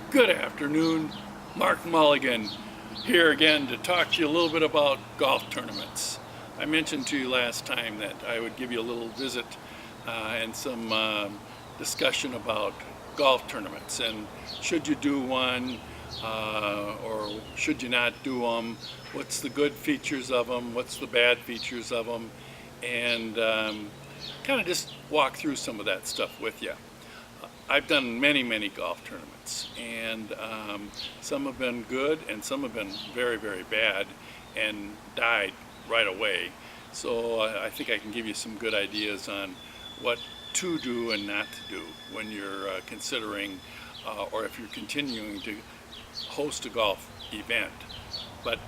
Good afternoon, Mark Mulligan here again to talk to you a little bit about golf tournaments. I mentioned to you last time that I would give you a little visit and some discussion about golf tournaments and should you do one or should you not do them, what's the good features of them, what's the bad features of them, and kind of just walk through some of that stuff with you. I've done many golf tournaments, and some have been good and some have been very bad and died right away. So I think I can give you some good ideas on what to do and not to do when you're considering or if you're continuing to host a golf event. But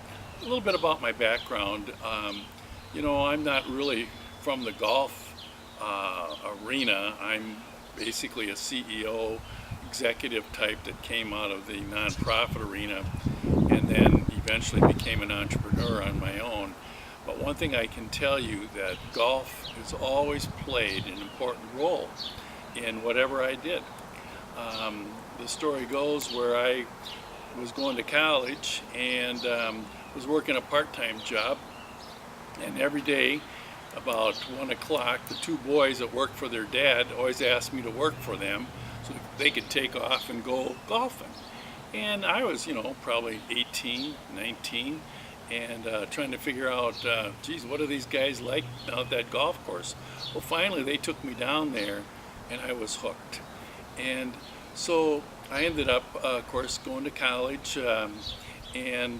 a little bit about my background. I'm not really from the golf arena. I'm basically a CEO, executive type that came out of the nonprofit arena and then eventually became an entrepreneur on my own. But one thing I can tell you that golf has always played an important role in whatever I did. The story goes where I was going to college and was working a part-time job, and every day about 1 o'clock, the two boys that worked for their dad always asked me to work for them so they could take off and go golfing. And I was, probably 18, 19, and trying to figure out, geez, what are these guys like down at that golf course? Well, finally they took me down there and I was hooked. And so I ended up, of course, going to college and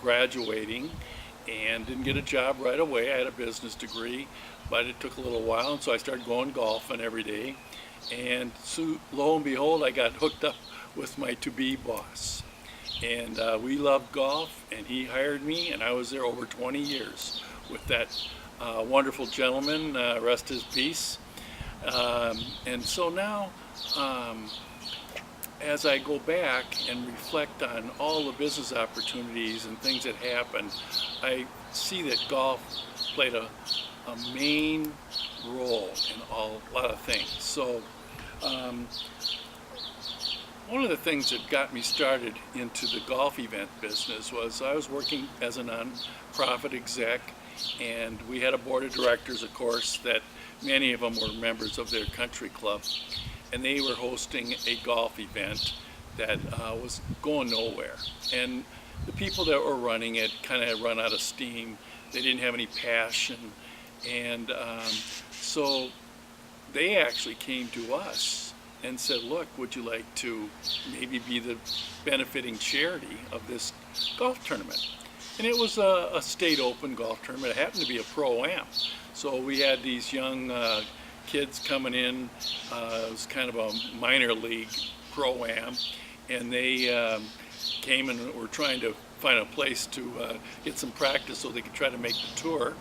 graduating, and didn't get a job right away. I had a business degree, but it took a little while, and so I started going golfing every day. And so, lo and behold, I got hooked up with my to-be boss. And we loved golf, and he hired me, and I was there over 20 years with that wonderful gentleman, rest his peace. And so now, as I go back and reflect on all the business opportunities and things that happened, I see that golf played a main role in a lot of things. So one of the things that got me started into the golf event business was I was working as a nonprofit exec, and we had a board of directors, of course, that many of them were members of their country club. And they were hosting a golf event that was going nowhere. And the people that were running it kind of had run out of steam. They didn't have any passion. And so they actually came to us and said, look, would you like to maybe be the benefiting charity of this golf tournament? And it was a state open golf tournament. It happened to be a pro-am. So we had these young kids coming in. It was kind of a minor league pro-am, and they came and were trying to find a place to get some practice so they could try to make the tour.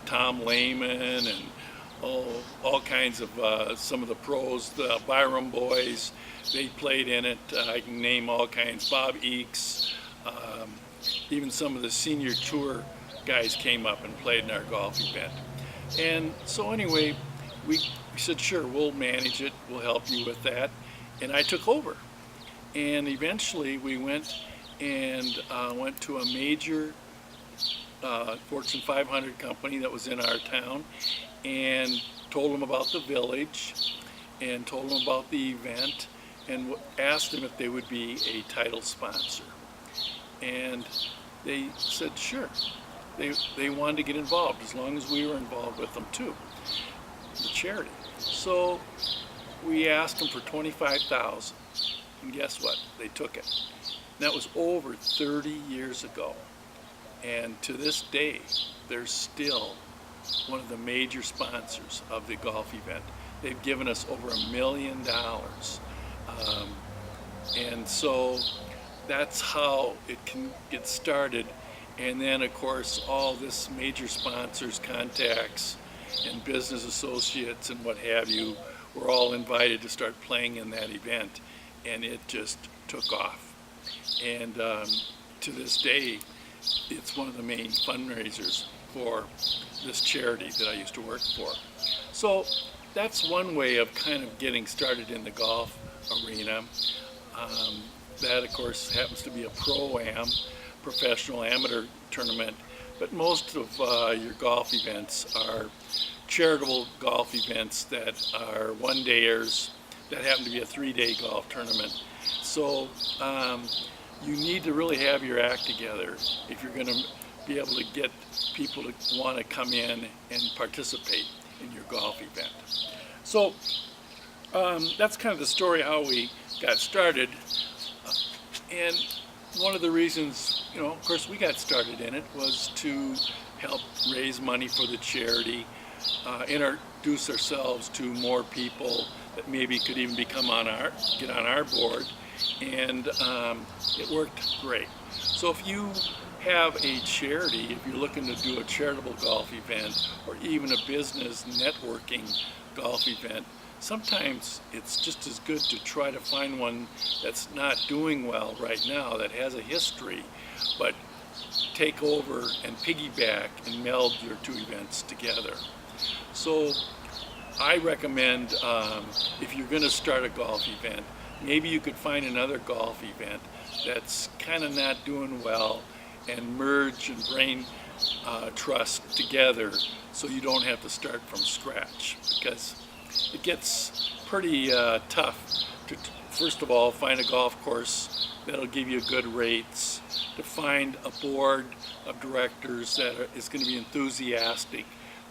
Tom Lehman and all kinds of some of the pros, the Byram boys, they played in it. I can name all kinds, Bob Eakes, even some of the senior tour guys came up and played in our golf event. And so anyway, we said, sure, we'll manage it, we'll help you with that. And I took over. And eventually we went to a major Fortune 500 company that was in our town and told them about the village and told them about the event and asked them if they would be a title sponsor. And they said, sure. They wanted to get involved as long as we were involved with them too, the charity. So we asked them for $25,000, and guess what? They took it. And that was over 30 years ago, and to this day, they're still one of the major sponsors of the golf event. They've given us over $1 million, and so that's how it can get started. And then, of course, all this major sponsors, contacts, and business associates and what have you were all invited to start playing in that event, and it just took off. And to this day, it's one of the main fundraisers for this charity that I used to work for. So that's one way of kind of getting started in the golf arena. that of course happens to be a pro-am, professional amateur tournament, but most of your golf events are charitable golf events that are one-dayers that happen to be a 3-day golf tournament. So you need to really have your act together if you're going to be able to get people to want to come in and participate in your golf event. So that's kind of the story how we got started. And one of the reasons, of course, we got started in it was to help raise money for the charity, introduce ourselves to more people that maybe could even get on our board, and it worked great. So if you have a charity, if you're looking to do a charitable golf event or even a business networking golf event, sometimes it's just as good to try to find one that's not doing well right now, that has a history, but take over and piggyback and meld your two events together. So I recommend if you're going to start a golf event, maybe you could find another golf event that's kind of not doing well and merge and brain trust together so you don't have to start from scratch, because it gets pretty tough to, first of all, find a golf course that'll give you good rates, to find a board of directors that is going to be enthusiastic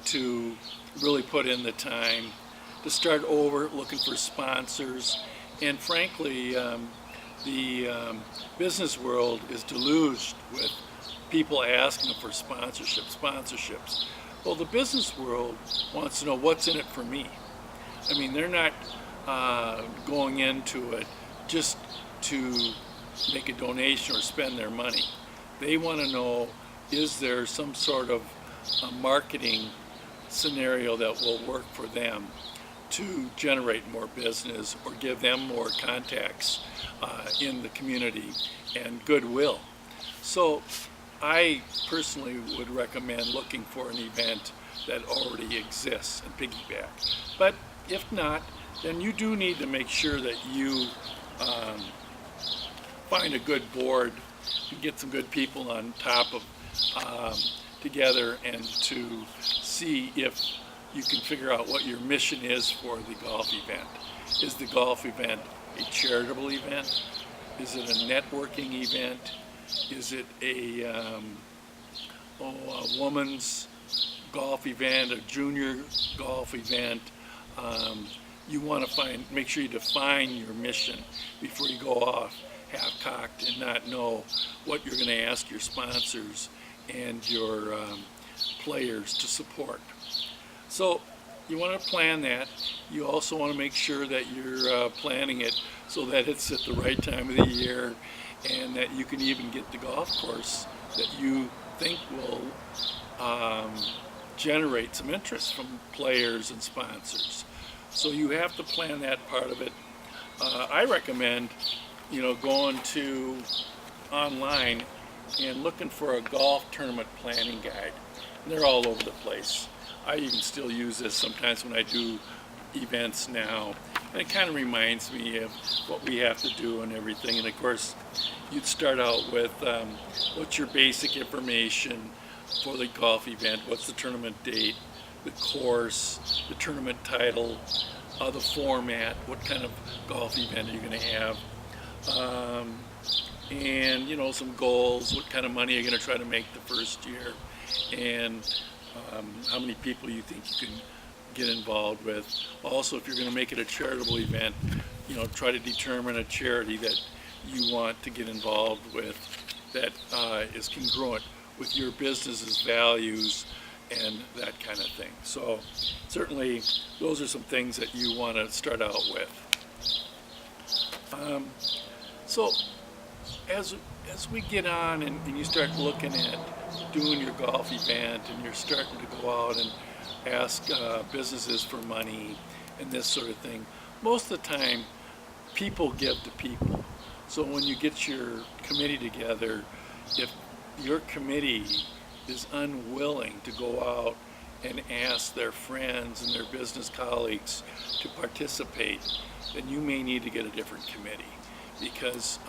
to really put in the time, to start over looking for sponsors. And frankly, the business world is deluged with people asking for sponsorships. Well, the business world wants to know what's in it for me. I mean, they're not going into it just to make a donation or spend their money. They want to know, is there some sort of a marketing scenario that will work for them to generate more business or give them more contacts in the community and goodwill. So I personally would recommend looking for an event that already exists and piggyback. But if not, then you do need to make sure that you find a good board and get some good people on top of together, and to see if you can figure out what your mission is for the golf event. Is the golf event a charitable event? Is it a networking event? Is it a woman's golf event, a junior golf event? You want to make sure you define your mission before you go off half-cocked and not know what you're going to ask your sponsors and your players to support. So you want to plan that. You also want to make sure that you're planning it so that it's at the right time of the year, and that you can even get the golf course that you think will generate some interest from players and sponsors. So you have to plan that part of it. I recommend, going to online and looking for a golf tournament planning guide. And they're all over the place. I even still use this sometimes when I do events now. And it kind of reminds me of what we have to do and everything. And of course, you'd start out with what's your basic information for the golf event, what's the tournament date, the course, the tournament title, the format, what kind of golf event are you going to have, and some goals, what kind of money are you going to try to make the first year, and how many people you think you can get involved with. Also, if you're going to make it a charitable event, try to determine a charity that you want to get involved with that is congruent with your business's values and that kind of thing. So certainly those are some things that you want to start out with. So as we get on and you start looking at doing your golf event, and you're starting to go out and ask businesses for money and this sort of thing, most of the time people give to people. So when you get your committee together, if your committee is unwilling to go out and ask their friends and their business colleagues to participate, then you may need to get a different committee, because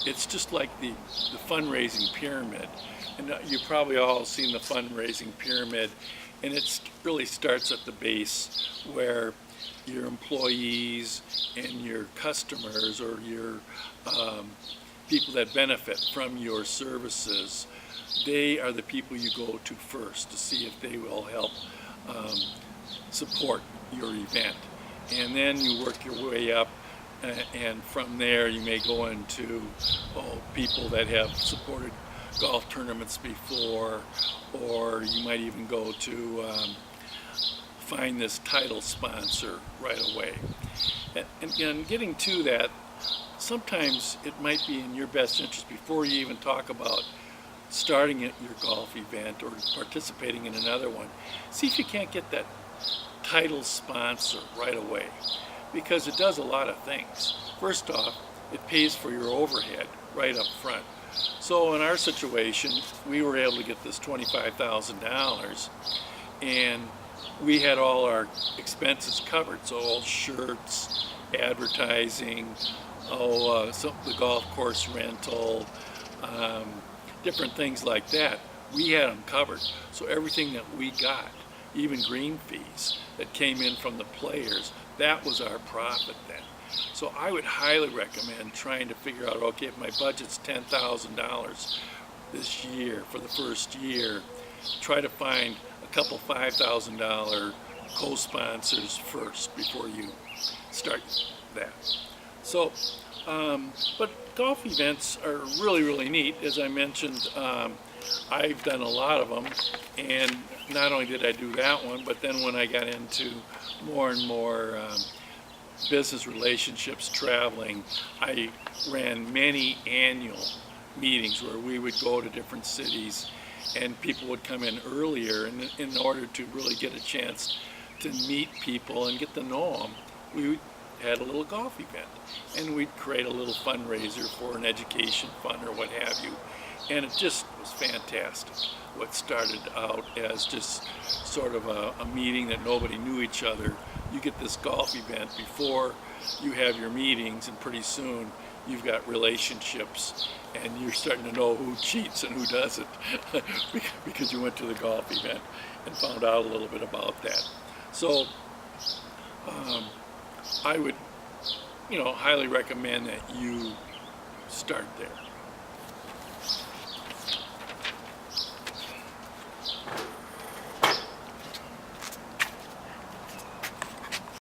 it's just like the fundraising pyramid. And you've probably all seen the fundraising pyramid, and it really starts at the base where your employees and your customers, or your people that benefit from your services, they are the people you go to first to see if they will help support your event. And then you work your way up, and from there you may go into people that have supported golf tournaments before, or you might even go to find this title sponsor right away. And getting to that, sometimes it might be in your best interest, before you even talk about starting your golf event or participating in another one, see if you can't get that title sponsor right away, because it does a lot of things. First off, it pays for your overhead right up front. So in our situation, we were able to get this $25,000, and we had all our expenses covered. So all shirts, advertising, the golf course rental, different things like that, we had them covered. So everything that we got, even green fees that came in from the players, that was our profit then. So I would highly recommend trying to figure out, okay, if my budget's $10,000 this year for the first year, try to find a couple $5,000 co-sponsors first before you start that. So, but golf events are really, really neat. As I mentioned, I've done a lot of them, and not only did I do that one, but then when I got into more and more business relationships, traveling, I ran many annual meetings where we would go to different cities, and people would come in earlier, and in order to really get a chance to meet people and get to know them, we had a little golf event, and we'd create a little fundraiser for an education fund or what have you. And it just was fantastic. What started out as just sort of a meeting that nobody knew each other, you get this golf event before you have your meetings, and pretty soon you've got relationships, and you're starting to know who cheats and who doesn't because you went to the golf event and found out a little bit about that. So I would highly recommend that you start there.